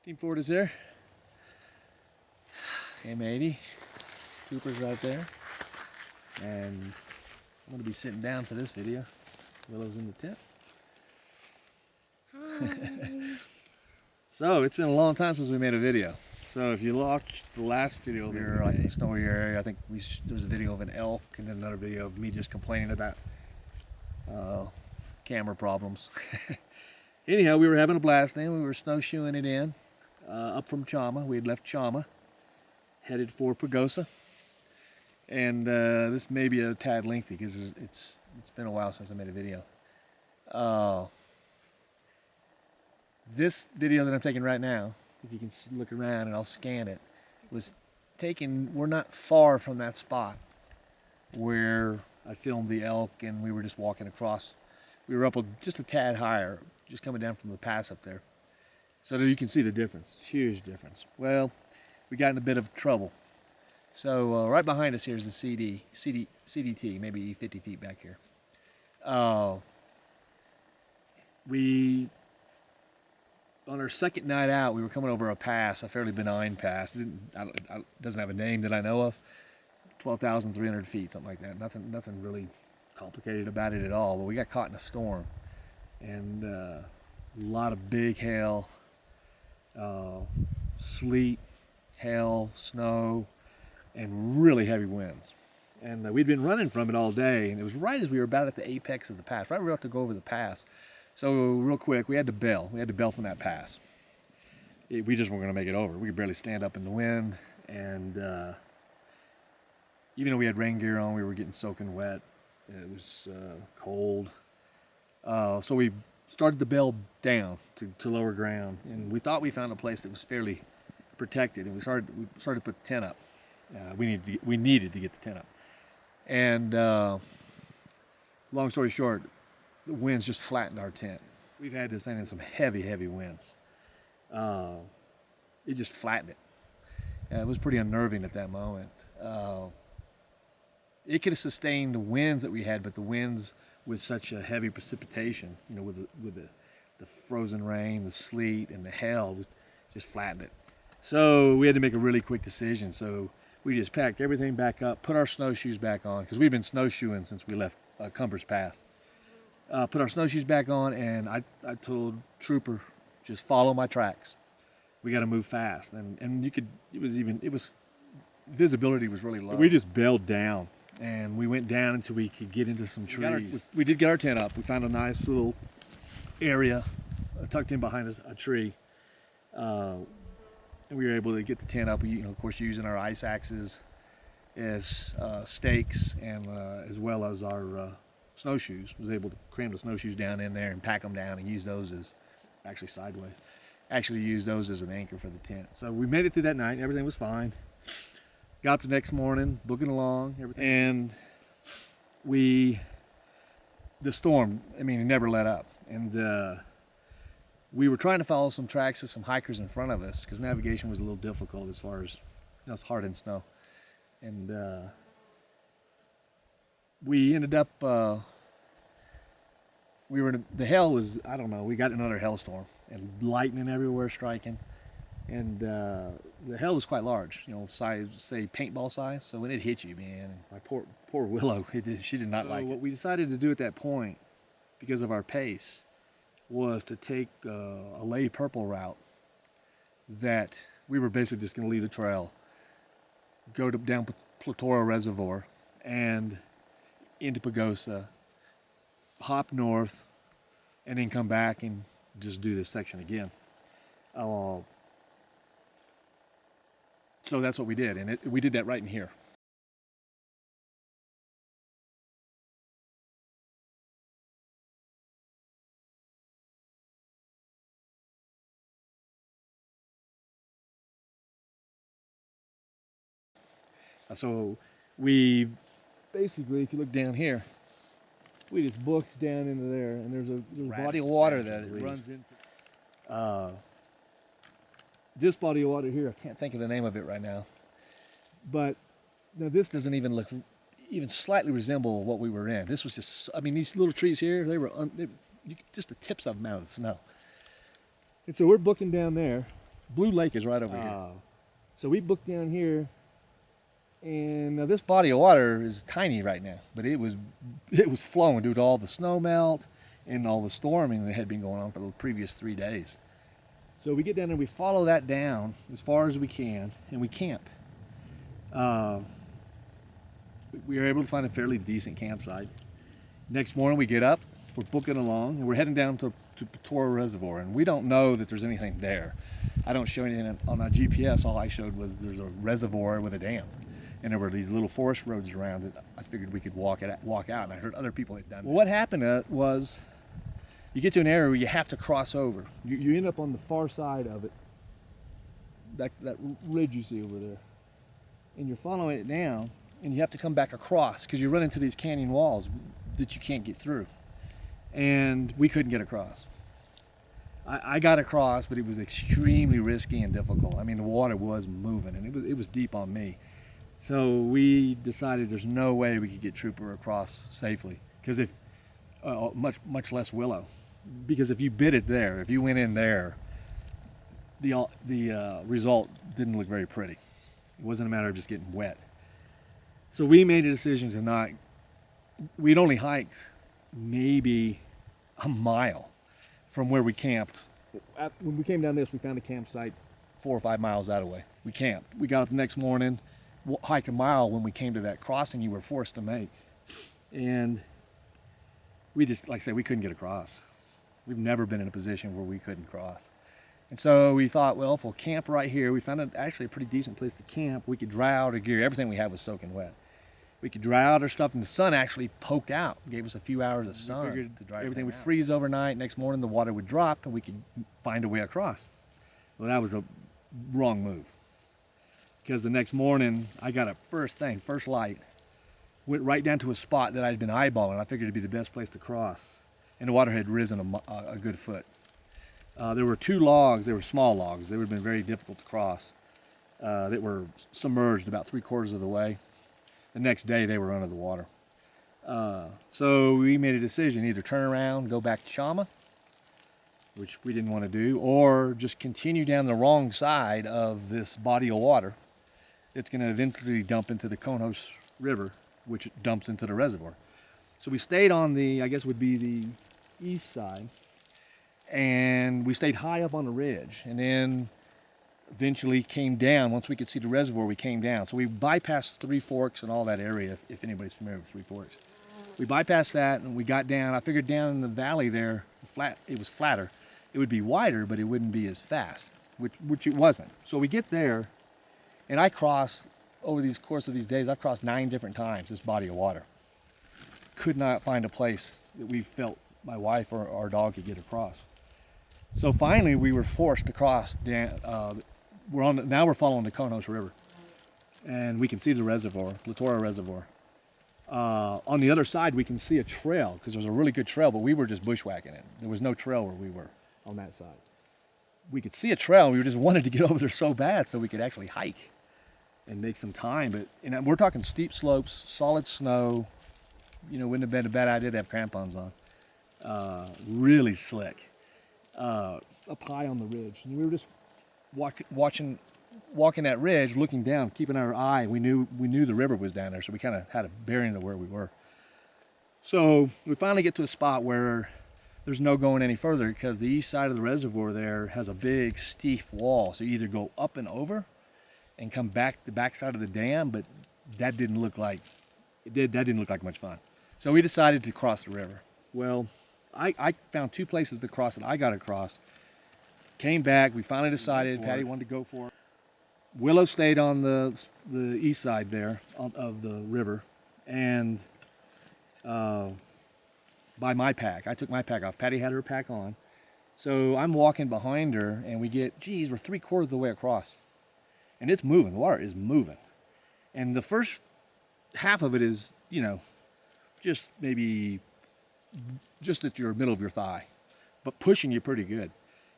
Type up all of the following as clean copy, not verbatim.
Team Ford is there. M80. Cooper's right there. And I'm going to be sitting down for this video. Willow's in the tent. So, it's been a long time since we made a video. So if you watched the last video here, like in the snowy area, I think there was a video of an elk and then another video of me just complaining about camera problems. Anyhow, we were having a blast then. We were snowshoeing it in up from Chama. We had left Chama, headed for Pagosa. And this may be a tad lengthy because it's been a while since I made a video. This video that I'm taking right now, if you can look around and I'll scan it, was taken, we're not far from that spot where I filmed the elk and we were just walking across. We were up just a tad higher, just coming down from the pass up there. So that you can see the difference, huge difference. Well, we got in a bit of trouble. So right behind us here is the CDT, maybe 50 feet back here. On our second night out, we were coming over a pass, a fairly benign pass. It doesn't have a name that I know of. 12,300 feet, something like that. Nothing really complicated about it at all. But we got caught in a storm, and a lot of big hail, sleet, hail, snow, and really heavy winds. And we'd been running from it all day, and it was right as we were about at the apex of the pass, right about to go over the pass. So real quick, we had to bail. We had to bail from that pass. We just weren't going to make it over. We could barely stand up in the wind, and even though we had rain gear on, we were getting soaking wet. It was cold. So we started to bail down to lower ground, and we thought we found a place that was fairly protected, and we started to put the tent up. We needed to get the tent up, and long story short, the winds just flattened our tent. We've had to stand in some heavy winds. It just flattened it. It was pretty unnerving at that moment. It could have sustained the winds that we had, but the winds with such a heavy precipitation, you know, with the frozen rain, the sleet, and the hail, just flattened it. So we had to make a really quick decision. So we just packed everything back up, put our snowshoes back on, because we've been snowshoeing since we left Cumbres Pass. Put our snowshoes back on, and I told Trooper, just follow my tracks. We got to move fast, and visibility was really low. We just bailed down, and we went down until we could get into some trees. We did get our tent up. We found a nice little area tucked in behind us, a tree, and we were able to get the tent up. We, of course, using our ice axes as stakes, and as well as our snowshoes. Was able to cram the snowshoes down in there and pack them down and use those as, actually sideways, use those as an anchor for the tent. So we made it through that night. Everything was fine. Got up the next morning, booking along, everything. And the storm, it never let up. And we were trying to follow some tracks of some hikers in front of us because navigation was a little difficult as far as, it's hard in snow. And we ended up, the hail was, I don't know, we got another hailstorm and lightning everywhere striking. And the hail was quite large, size, say paintball size. So when it hit you, man, my poor Willow, she did not like it. What we decided to do at that point, because of our pace, was to take a lay purple route that we were basically just going to leave the trail, go down Platora Reservoir, and into Pagosa, hop north, and then come back and just do this section again. So that's what we did, and we did that right in here. So we basically, if you look down here, we just booked down into there, and there's a body of water that it runs into. This body of water here, I can't think of the name of it right now, but now this doesn't even look, even slightly resemble what we were in. This was just, these little trees here, they were just the tips of them out of the snow. And so we're booking down there, Blue Lake is right over here. So we booked down here, and this body of water is tiny right now, but it was flowing due to all the snow melt and all the storming that had been going on for the previous 3 days. So we get down there, we follow that down as far as we can, and we camp. We were able to find a fairly decent campsite. Next morning we get up, we're booking along, and we're heading down to Pagosa Reservoir, and we don't know that there's anything there. I don't show anything on my GPS. All I showed was there's a reservoir with a dam, and there were these little forest roads around it. I figured we could walk out, and I heard other people had done that. Well, what happened was you get to an area where you have to cross over. You end up on the far side of it, that ridge you see over there, and you're following it down, and you have to come back across because you run into these canyon walls that you can't get through. And we couldn't get across. I got across, but it was extremely risky and difficult. I mean, the water was moving, and it was deep on me. So we decided there's no way we could get Trooper across safely, because if much less Willow, because if you bit it there, if you went in there, the result didn't look very pretty. It wasn't a matter of just getting wet. So we made a decision to not. We'd only hiked maybe a mile from where we camped. When we came down this, we found a campsite 4 or 5 miles that way. We camped. We got up the next morning, hiked a mile when we came to that crossing you were forced to make. And we just, like I said, we couldn't get across. We've never been in a position where we couldn't cross. And so we thought, well, if we'll camp right here, we found actually a pretty decent place to camp. We could dry out our gear. Everything we had was soaking wet. We could dry out our stuff, and the sun actually poked out, gave us a few hours of sun to dry. Everything would freeze overnight. Next morning, the water would drop, and we could find a way across. Well, that was a wrong move, because the next morning, I got up first light, went right down to a spot that I'd been eyeballing. I figured it'd be the best place to cross, and the water had risen a good foot. There were 2 logs. They were small logs. They would have been very difficult to cross. That were submerged about 3/4 of the way. The next day they were under the water. So we made a decision, either turn around, go back to Shama, which we didn't want to do, or just continue down the wrong side of this body of water. It's going to eventually dump into the Conejo River, which dumps into the reservoir. So we stayed on the, I guess would be the east side, and we stayed high up on the ridge, and then eventually came down. Once we could see the reservoir, we came down. So we bypassed Three Forks and all that area, if anybody's familiar with Three Forks. We bypassed that, and we got down. I figured down in the valley there, it was flatter. It would be wider, but it wouldn't be as fast, which it wasn't. So we get there, and I crossed, over the course of these days, I've crossed 9 different times this body of water. Could not find a place that we felt my wife or our dog could get across. So finally, we were forced to cross down. Now we're following the Conejo River, and we can see the reservoir, Latour Reservoir. On the other side, we can see a trail, because there's a really good trail, but we were just bushwhacking it. There was no trail where we were on that side. We could see a trail, and we just wanted to get over there so bad so we could actually hike and make some time. But we're talking steep slopes, solid snow. Wouldn't have been a bad idea to have crampons on. Really slick. Up high on the ridge, and we were just walking that ridge, looking down, keeping our eye. We knew the river was down there, so we kind of had a bearing of where we were. So we finally get to a spot where there's no going any further, because the east side of the reservoir there has a big steep wall. So you either go up and over and come back the backside of the dam, but that didn't look like much fun. So we decided to cross the river. Well, I found 2 places to cross it. I got across. Came back. We finally decided. Patty wanted to go for it. Willow stayed on the east side there of the river, and by my pack. I took my pack off. Patty had her pack on. So I'm walking behind her, and we're 3/4 of the way across. And it's moving. The water is moving. And the first half of it is, just maybe just at your middle of your thigh, but pushing you pretty good.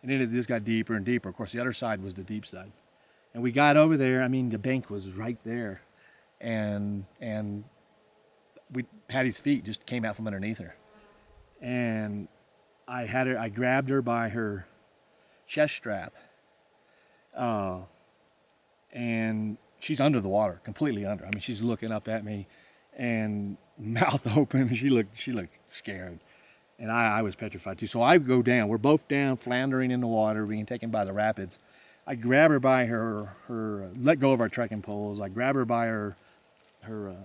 And then it just got deeper and deeper. Of course, the other side was the deep side. And we got over there. The bank was right there. And Patty's feet just came out from underneath her. And I grabbed her by her chest strap, And she's under the water, completely under. I mean, she's looking up at me, and mouth open. She looked scared, and I was petrified too. So I go down. We're both down, floundering in the water, being taken by the rapids. I grab her by her let go of our trekking poles. I grab her by her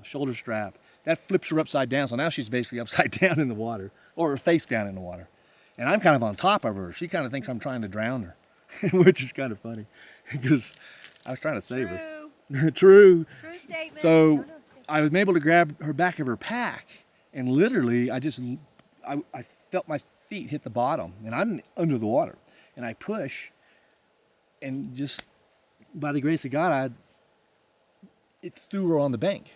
shoulder strap. That flips her upside down. So now she's basically upside down in the water, or face down in the water. And I'm kind of on top of her. She kind of thinks I'm trying to drown her, which is kind of funny because I was trying to save her. True. True statement. So I was able to grab her back of her pack, and literally I felt my feet hit the bottom, and I'm under the water. And I push, and just by the grace of God, it threw her on the bank.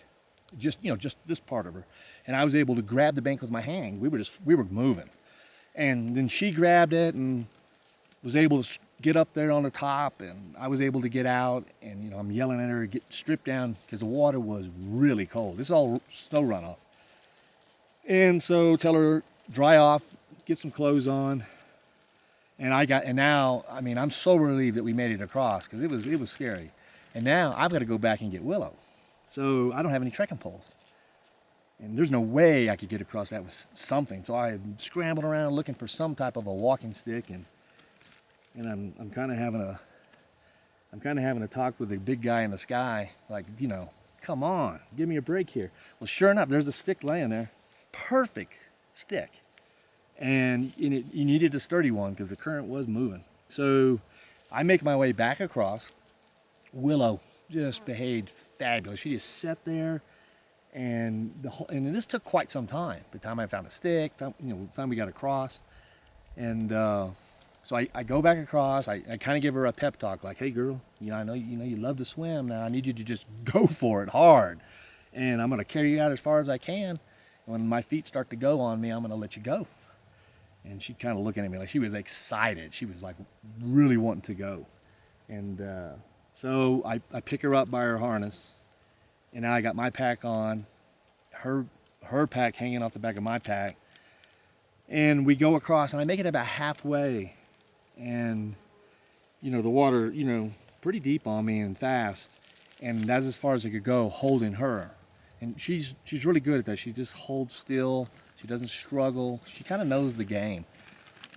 Just this part of her. And I was able to grab the bank with my hand. We were moving. And then she grabbed it and was able to get up there on the top, and I was able to get out, and I'm yelling at her to get stripped down because the water was really cold. This is all snow runoff. And so tell her dry off, get some clothes on. And now, I mean, I'm so relieved that we made it across because it was scary. And now I've got to go back and get Willow. So I don't have any trekking poles. And there's no way I could get across that with something. So I scrambled around looking for some type of a walking stick, and I'm kind of having a talk with the big guy in the sky, like, come on, give me a break here. Well, sure enough, there's a stick laying there, perfect stick, and you needed a sturdy one because the current was moving. So I make my way back across. Willow just behaved fabulous. She just sat there. And this took quite some time. By the time I found a stick, the time we got across, and so I go back across. I kind of give her a pep talk, like, "Hey, girl, I know you love to swim. Now I need you to just go for it hard, and I'm gonna carry you out as far as I can. And when my feet start to go on me, I'm gonna let you go." And she kind of looking at me like she was excited. She was like really wanting to go, and so I pick her up by her harness. And now I got my pack on, her pack hanging off the back of my pack. And we go across, and I make it about halfway. And, the water, pretty deep on me and fast. And that's as far as I could go, holding her. And she's really good at that. She just holds still. She doesn't struggle. She kind of knows the game.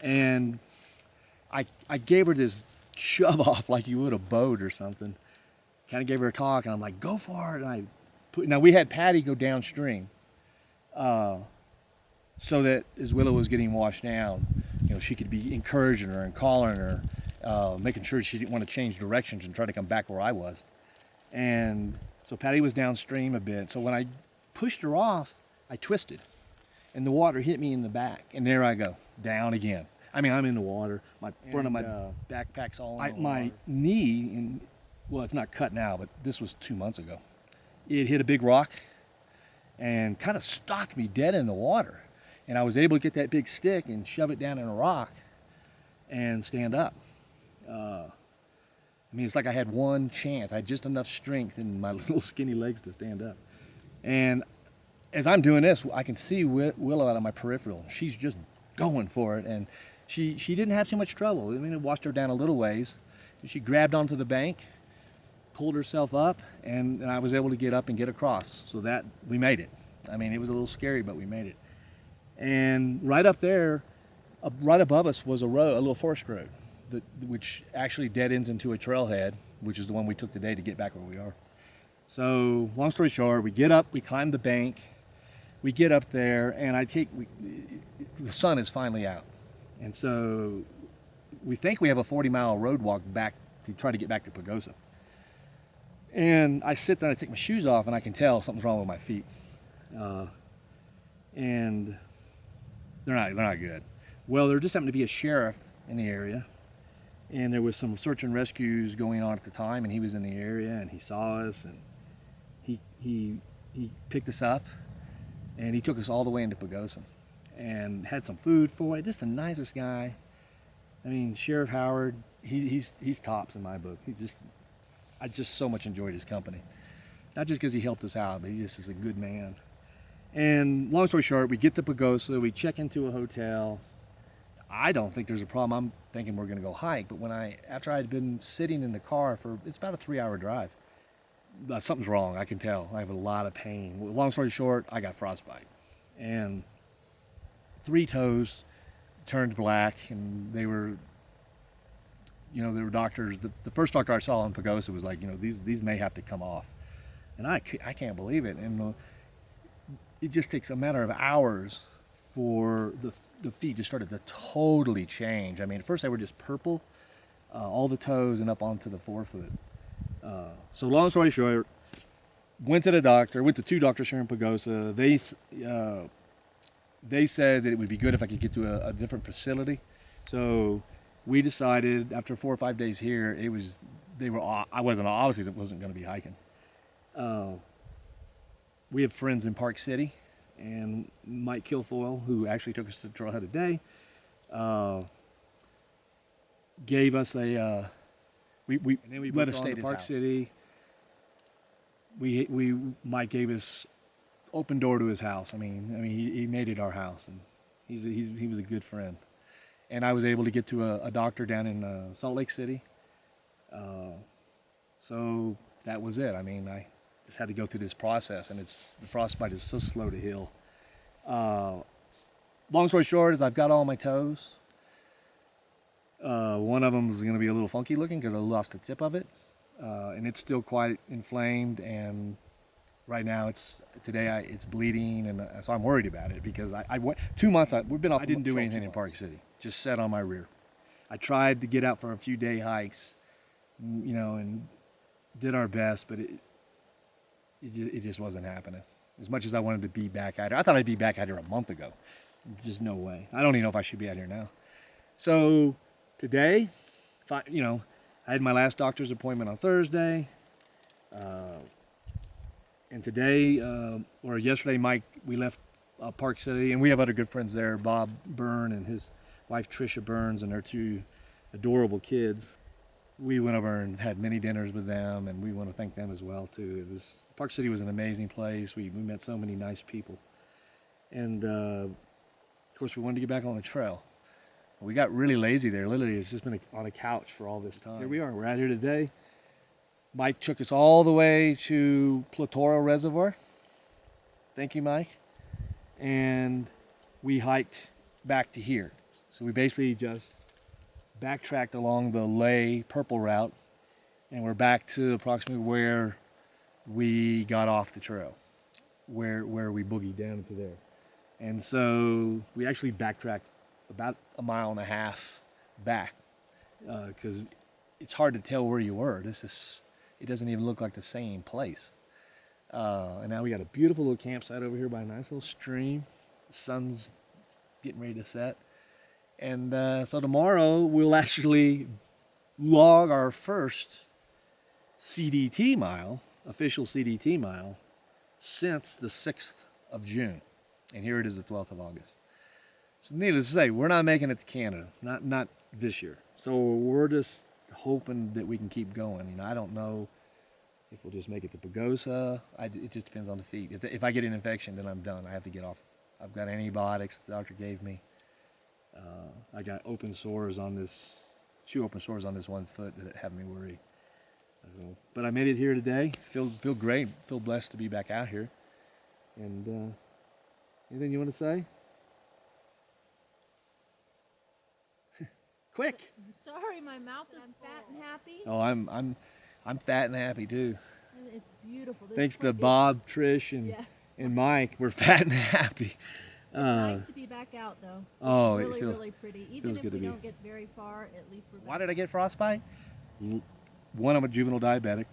And I gave her this shove off like you would a boat or something. Kind of gave her a talk, and I'm like, go for it. And now we had Patty go downstream, so that as Willow was getting washed down, she could be encouraging her and calling her, making sure she didn't want to change directions and try to come back where I was. And so Patty was downstream a bit. So when I pushed her off, I twisted, and the water hit me in the back, and there I go, down again. I mean, I'm in the water. My front of my backpack's all in the water. My knee, well, it's not cut now, but this was 2 months ago. It hit a big rock and kind of stopped me dead in the water. And I was able to get that big stick and shove it down in a rock and stand up. It's like I had one chance. I had just enough strength in my little skinny legs to stand up. And as I'm doing this, I can see Willow out of my peripheral. She's just going for it. And she didn't have too much trouble. It washed her down a little ways. She grabbed onto the bank, pulled herself up, and I was able to get up and get across. So that we made it. It was a little scary, but we made it. And right up there, right above us was a little forest road, which actually dead ends into a trailhead, which is the one we took today to get back where we are. So long story short, we get up, we climb the bank, we get up there, and the sun is finally out. And so we think we have a 40-mile road walk back to try to get back to Pagosa. And I sit there and I take my shoes off, and I can tell something's wrong with my feet. And they're not good. Well, there just happened to be a sheriff in the area, and there was some search and rescues going on at the time, and he was in the area, and he saw us, and he picked us up, and he took us all the way into Pagosa, and had some food for it. Just the nicest guy. Sheriff Howard, he's tops in my book. I just so much enjoyed his company. Not just because he helped us out, but he just is a good man. And long story short, we get to Pagosa, we check into a hotel. I don't think there's a problem. I'm thinking we're going to go hike. But after I'd been sitting in the car it's about a 3-hour drive, something's wrong. I can tell. I have a lot of pain. Well, long story short, I got frostbite. And 3 toes turned black, and they were doctors. The first doctor I saw in Pagosa was like, these may have to come off. And I can't believe it. And it just takes a matter of hours for the feet just started to totally change. I mean, at first they were just purple, all the toes and up onto the forefoot. So long story short, went to 2 doctors here in Pagosa. They said that it would be good if I could get to a different facility. So we decided after 4 or 5 days here, I obviously wasn't going to be hiking. We have friends in Park City, and Mike Kilfoyle, who actually took us to Trailhead today, gave us a. We let us stay at Park City. Mike gave us open door to his house. I mean, he made it our house, and he was a good friend. And I was able to get to a doctor down in Salt Lake City. So that was it. I mean, I just had to go through this process, and the frostbite is so slow to heal. Long story short is I've got all my toes. One of them is going to be a little funky looking because I lost the tip of it, and it's still quite inflamed. And right now it's bleeding, and so I'm worried about it because I went 2 months. We've been off. I didn't do anything in Park City. Just sat on my rear. I tried to get out for a few day hikes, and did our best, but it just wasn't happening. As much as I wanted to be back out here. I thought I'd be back out here a month ago. Just no way. I don't even know if I should be out here now. So today, I had my last doctor's appointment on Thursday. And today, or yesterday, Mike, we left Park City, and we have other good friends there, Bob Byrne and his wife Tricia Burns and their 2 adorable kids. We went over and had many dinners with them, and we want to thank them as well too. Park City was an amazing place. We met so many nice people, and of course we wanted to get back on the trail. We got really lazy there. Literally, it's just been on a couch for all this time. Here we are. We're out here today. Mike took us all the way to Platoro Reservoir. Thank you, Mike. And we hiked back to here. So we basically just backtracked along the Lay Purple route, and we're back to approximately where we got off the trail, where we boogied down into there. And so we actually backtracked about 1.5 miles back because it's hard to tell where you were. It doesn't even look like the same place. And now we got a beautiful little campsite over here by a nice little stream. The sun's getting ready to set. And so tomorrow we'll actually log our first CDT mile, official CDT mile, since the 6th of June. And here it is the 12th of August. So needless to say, we're not making it to Canada, not this year. So we're just hoping that we can keep going. I don't know if we'll just make it to Pagosa. It just depends on the feet. If I get an infection, then I'm done. I have to get off. I've got antibiotics the doctor gave me. I got 2 open sores on this one foot that have me worried. But I made it here today. Feel great. Feel blessed to be back out here. And anything you want to say? Quick. Sorry, my mouth is fat and happy. Oh, I'm fat and happy too. It's beautiful. Thanks to Bob, Trish, and Mike, we're fat and happy. It's nice to be back out, though. Oh, it's really pretty. Even if we don't get very far, at least we're back. Why did I get frostbite? One, I'm a juvenile diabetic.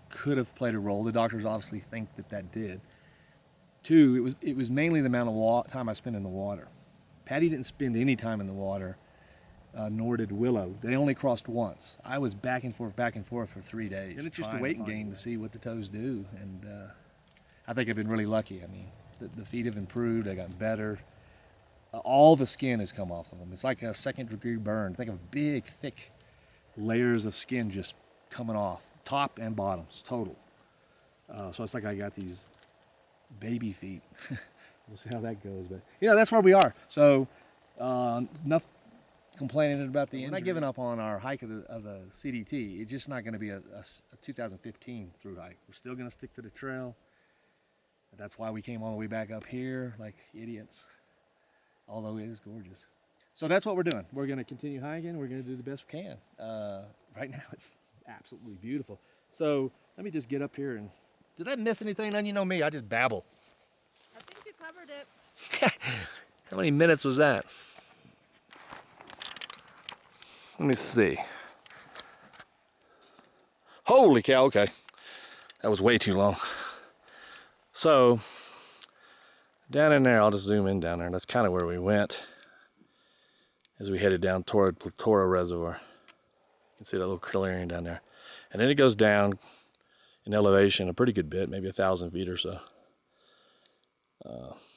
Could have played a role. The doctors obviously think that did. 2, it was mainly the amount of time I spent in the water. Patty didn't spend any time in the water, nor did Willow. They only crossed once. I was back and forth for 3 days. And it's just a waiting game to see what the toes do. And I think I've been really lucky. I mean, the feet have improved. They got better. All the skin has come off of them. It's like a 2nd-degree burn. Think of big, thick layers of skin just coming off, top and bottoms, total. So it's like I got these baby feet. We'll see how that goes. But yeah, that's where we are. So enough complaining about the injury. We're not giving up on our hike of the CDT. It's just not going to be a 2015 through hike. We're still going to stick to the trail. That's why we came all the way back up here like idiots, although it is gorgeous. So that's what we're doing. We're going to continue hiking. We're going to do the best we can. Right now it's absolutely beautiful. So let me just get up here and, did I miss anything? You know me, I just babble. I think you covered it. How many minutes was that? Let me see. Holy cow, okay. That was way too long. So, down in there, I'll just zoom in down there. That's kind of where we went as we headed down toward Platora Reservoir. You can see that little clearing down there. And then it goes down in elevation a pretty good bit, maybe 1,000 feet or so.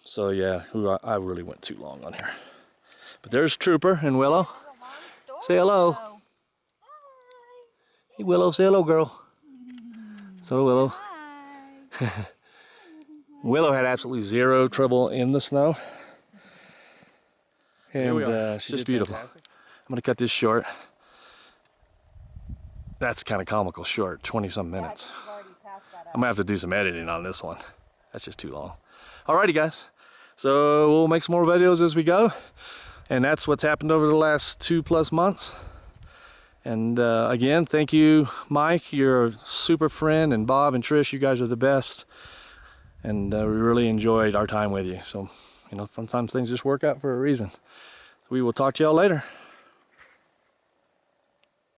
So yeah, I really went too long on here. But there's Trooper and Willow. Say hello. Hi. Hey Willow, say hello, girl. So Willow. Hi. Willow had absolutely zero trouble in the snow. And it's just beautiful. Fantastic. I'm gonna cut this short. That's kind of comical short, 20-some minutes. I'm gonna have to do some editing on this one. That's just too long. Alrighty guys, so we'll make some more videos as we go. And that's what's happened over the last 2+ months. And again, thank you, Mike. You're a super friend, and Bob and Trish, you guys are the best. And we really enjoyed our time with you. So, you know, sometimes things just work out for a reason. We will talk to y'all later.